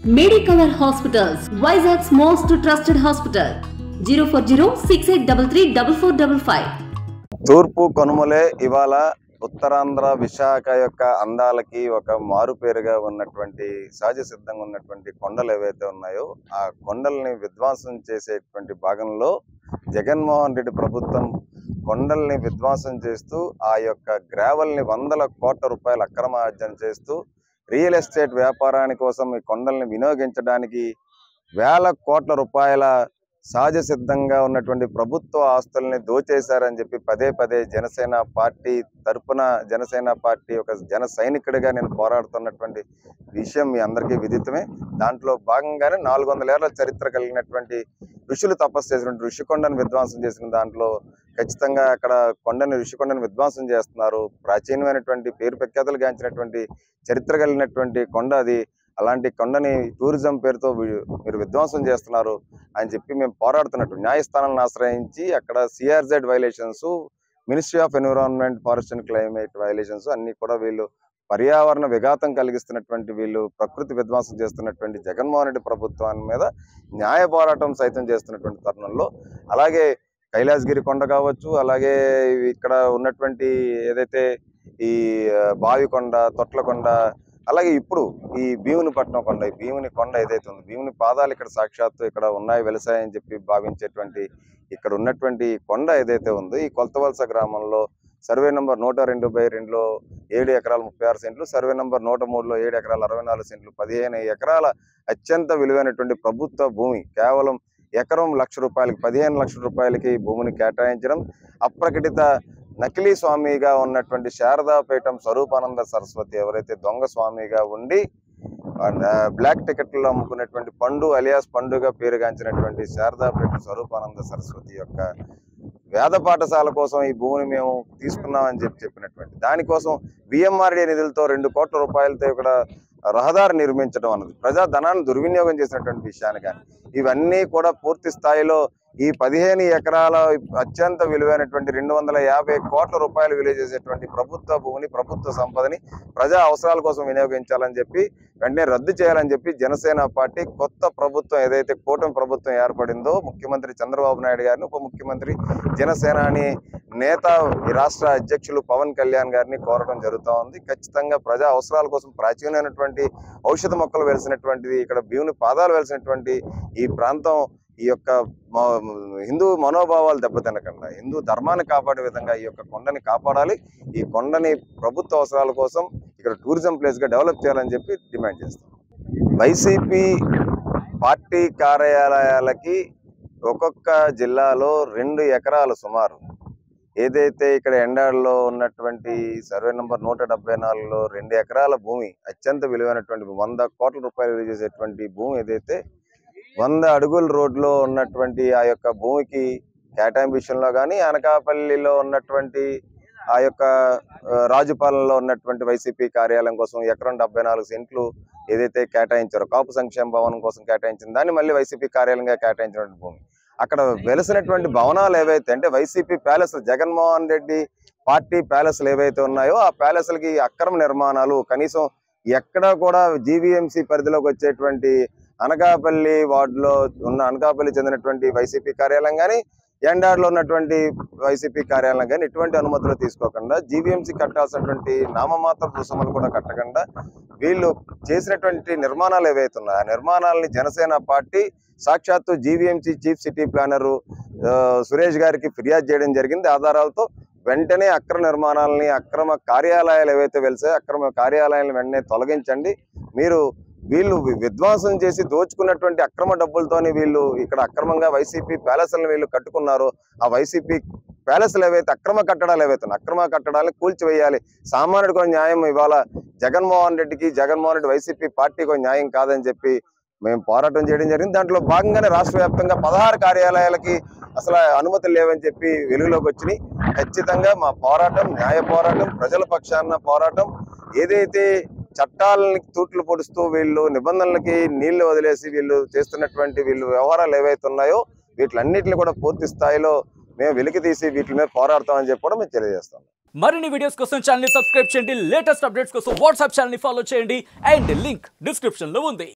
Medicover Hospitals, Vizag's most trusted hospital. 04068334455. తూర్పు కనుమలే ఇవాళ ఉత్తరాంధ్ర విశాఖ యొక్క అందాలకి ఒక మారుపేరుగా ఉన్నటువంటి సహజ సిద్ధంగా ఉన్నటువంటి కొండలు ఏవైతే ఉన్నాయో ఆ కొండల్ని విధ్వంసం చేసేటువంటి భాగంలో జగన్మోహన్ రెడ్డి ప్రభుత్వం కొండల్ని విధ్వంసం చేస్తూ ఆ యొక్క గ్రావెల్ని వందల కోట్ల రూపాయల అక్రమార్జన చేస్తూ రియల్ ఎస్టేట్ వ్యాపారాని కోసం ఈ కొండల్ని వినియోగించడానికి వేల కోట్ల రూపాయల సహజ సిద్ధంగా ఉన్నటువంటి ప్రభుత్వ ఆస్తుల్ని దోచేశారని చెప్పి పదే పదే జనసేన పార్టీ తరపున జనసేన పార్టీ ఒక జన సైనికుడిగా నేను పోరాడుతున్నటువంటి విషయం మీ అందరికీ విదితమే. దాంట్లో భాగంగానే 400 ఏళ్ల చరిత్ర కలిగినటువంటి ఋషులు తపస్సు చేసినటువంటి ఋషికొండను విధ్వంసం చేసిన దాంట్లో ఖచ్చితంగా అక్కడ ఋషికొండను విధ్వంసం చేస్తున్నారు. ప్రాచీనమైనటువంటి పేరు ప్రఖ్యాతలు గాంచినటువంటి చరిత్ర కలిగినటువంటి కొండ అది. అలాంటి కొండని టూరిజం పేరుతో మీరు విధ్వంసం చేస్తున్నారు అని చెప్పి మేము పోరాడుతున్నట్టు న్యాయస్థానాలను ఆశ్రయించి అక్కడ CRZ violations, ministry of environment, forest and climate violations అన్ని కూడా వీళ్ళు పర్యావరణ విఘాతం కలిగిస్తున్నటువంటి వీళ్ళు ప్రకృతి విధ్వంసం చేస్తున్నటువంటి జగన్మోహన్ రెడ్డి ప్రభుత్వాన్ని మీద న్యాయ పోరాటం సైతం చేస్తున్నటువంటి తరుణంలో అలాగే కైలాసగిరి కొండ కావచ్చు, అలాగే ఇక్కడ ఉన్నటువంటి ఏదైతే ఈ బావికొండ, తొట్లకొండ, అలాగే ఇప్పుడు ఈ భీమునిపట్నం కొండ, ఈ భీముని కొండ ఏదైతే ఉంది, భీముని పాదాలు ఇక్కడ సాక్షాత్తు ఇక్కడ ఉన్నాయి వెలిసాయని చెప్పి భావించేటువంటి ఇక్కడ ఉన్నటువంటి కొండ ఏదైతే ఉందో ఈ కొత్తవలస గ్రామంలో సర్వే నంబర్ 102/2లో 7 ఎకరాల 36 సెంట్లు, సర్వే నంబర్ 103లో 7 ఎకరాల 64 సెంట్లు, 15 ఎకరాల అత్యంత విలువైనటువంటి ప్రభుత్వ భూమి కేవలం ఎకరం ₹1,00,000, 15 లక్షల రూపాయలకి భూమిని కేటాయించడం, అప్రకటిత నకిలీ స్వామిగా ఉన్నటువంటి శారదాపీఠం స్వరూపానంద సరస్వతి ఎవరైతే దొంగ స్వామిగా ఉండి బ్లాక్ టికెట్లో అమ్ముకునేటువంటి పండు అలియాస్ పండుగ పేరుగాంచినటువంటి శారదాపీఠం స్వరూపానంద సరస్వతి యొక్క వేద పాఠశాల కోసం ఈ భూమిని మేము తీసుకున్నామని చెప్పినటువంటి దానికోసం విఎంఆర్డీ నిధులతో 2 కోట్ల రూపాయలతో ఇక్కడ రహదారి నిర్మించడం అన్నది ప్రజా ధనాన్ని దుర్వినియోగం చేసినటువంటి విషయాన్ని కానీ ఇవన్నీ కూడా పూర్తి స్థాయిలో ఈ 15 ఎకరాల అత్యంత విలువైనటువంటి 250 కోట్ల రూపాయలు విలువ చేసేటువంటి ప్రభుత్వ భూమిని, ప్రభుత్వ సంపదని ప్రజా అవసరాల కోసం వినియోగించాలని చెప్పి వెంటనే రద్దు చేయాలని చెప్పి జనసేన పార్టీ కొత్త ప్రభుత్వం ఏదైతే కూటమి ప్రభుత్వం ఏర్పడిందో ముఖ్యమంత్రి చంద్రబాబు నాయుడు గారిని, ఉప ముఖ్యమంత్రి జనసేనాని నేత ఈ రాష్ట్ర అధ్యక్షులు పవన్ కళ్యాణ్ గారిని కోరడం జరుగుతూ ఉంది. ఖచ్చితంగా ప్రజా అవసరాల కోసం ప్రాచీనమైనటువంటి ఔషధ మొక్కలు వెలిసినటువంటిది, ఇక్కడ భీముని పాదాలు వెలిసినటువంటి ఈ ప్రాంతం ఈ యొక్క హిందూ మనోభావాలు దెబ్బతినకుండా హిందూ ధర్మాన్ని కాపాడే విధంగా ఈ యొక్క కొండని కాపాడాలి. ఈ కొండని ప్రభుత్వ అవసరాల కోసం ఇక్కడ టూరిజం ప్లేస్ గా డెవలప్ చేయాలని చెప్పి డిమాండ్ చేస్తాం. వైసీపీ పార్టీ కార్యాలయాలకి ఒక్కొక్క జిల్లాలో 2 ఎకరాలు సుమారు ఏదైతే ఇక్కడ ఎండాడలో ఉన్నటువంటి సర్వే నంబర్ 174లో 2 ఎకరాల భూమి అత్యంత విలువైనటువంటి 100 కోట్ల రూపాయలు విలువ చేసేటువంటి భూమి ఏదైతే 100 అడుగుల రోడ్లో ఉన్నటువంటి ఆ యొక్క భూమికి కేటాయింపు విషయంలో కానీ అనకాపల్లిలో ఉన్నటువంటి ఆ యొక్క రాజుపాలెంలో ఉన్నటువంటి వైసీపీ కార్యాలయం కోసం ఎకరం 74 సెంట్లు ఏదైతే కేటాయించారో కాపు సంక్షేమ భవనం కోసం కేటాయించిన దాన్ని మళ్ళీ వైసీపీ కార్యాలయంగా కేటాయించినటువంటి భూమి అక్కడ వెలిసినటువంటి భవనాలు ఏవైతే అంటే వైసీపీ ప్యాలెస్, జగన్మోహన్ రెడ్డి పార్టీ ప్యాలెస్లు ఏవైతే ఉన్నాయో ఆ ప్యాలెస్లకి అక్రమ నిర్మాణాలు కనీసం ఎక్కడా కూడా జీవీఎంసీ పరిధిలోకి వచ్చేటువంటి అనకాపల్లి వార్డులో ఉన్న అనకాపల్లి చెందినటువంటి వైసీపీ కార్యాలయం కానీ ఎండాడలో ఉన్నటువంటి వైసీపీ కార్యాలయం కానీ ఎటువంటి అనుమతులు తీసుకోకుండా జీవీఎంసీ కట్టాల్సినటువంటి నామమాత్ర రుసుములు కూడా కట్టకుండా వీళ్ళు చేసినటువంటి నిర్మాణాలు ఏవైతే ఉన్నాయో ఆ నిర్మాణాలని జనసేన పార్టీ సాక్షాత్తు GVMC chief city planner Suresh గారికి ఫిర్యాదు చేయడం జరిగింది. ఆధారాలతో వెంటనే అక్రమ నిర్మాణాలని, అక్రమ కార్యాలయాలు ఏవైతే వెలిసాయో అక్రమ కార్యాలయాలను వెంటనే తొలగించండి. వీళ్ళు విధ్వంసం చేసి దోచుకున్నటువంటి అక్రమ డబ్బులతోని వీళ్ళు ఇక్కడ అక్రమంగా వైసీపీ ప్యాలెస్లను వీళ్ళు కట్టుకున్నారు. ఆ వైసీపీ ప్యాలెస్లు ఏవైతే అక్రమ కట్టడాలు ఏవైతే అక్రమ కట్టడాలను కూల్చివేయాలి. సామాన్యుడికి న్యాయం ఇవాళ జగన్మోహన్ రెడ్డి వైసీపీ పార్టీకి న్యాయం కాదని చెప్పి మేము పోరాటం చేయడం జరిగింది. దాంట్లో భాగంగానే రాష్ట్ర వ్యాప్తంగా 16 కార్యాలయాలకి అసలు అనుమతులు లేవని చెప్పి వెలుగులోకి వచ్చినాయి. ఖచ్చితంగా మా పోరాటం న్యాయ పోరాటం, ప్రజల పక్షాన పోరాటం. ఏదైతే చట్టాలని తూట్లు పొడుస్తూ వీళ్ళు నిబంధనలకి నీళ్లు వదిలేసి వీళ్ళు చేస్తున్నటువంటి వ్యవహారాలు ఏవైతే ఉన్నాయో వీటిలన్నిటిని కూడా పూర్తి స్థాయిలో మేము వెలికి తీసి వీటి మీద పోరాడతామని చెప్పి కూడా మేము తెలియజేస్తాం. మరిన్ని వీడియోస్ కోసం ఛానల్ ని సబ్స్క్రైబ్ చేయండి, లేటెస్ట్ అప్డేట్స్ కోసం వాట్సాప్ ఛానల్ ని ఫాలో చేయండి అండ్ లింక్ డిస్క్రిప్షన్ లో ఉంది.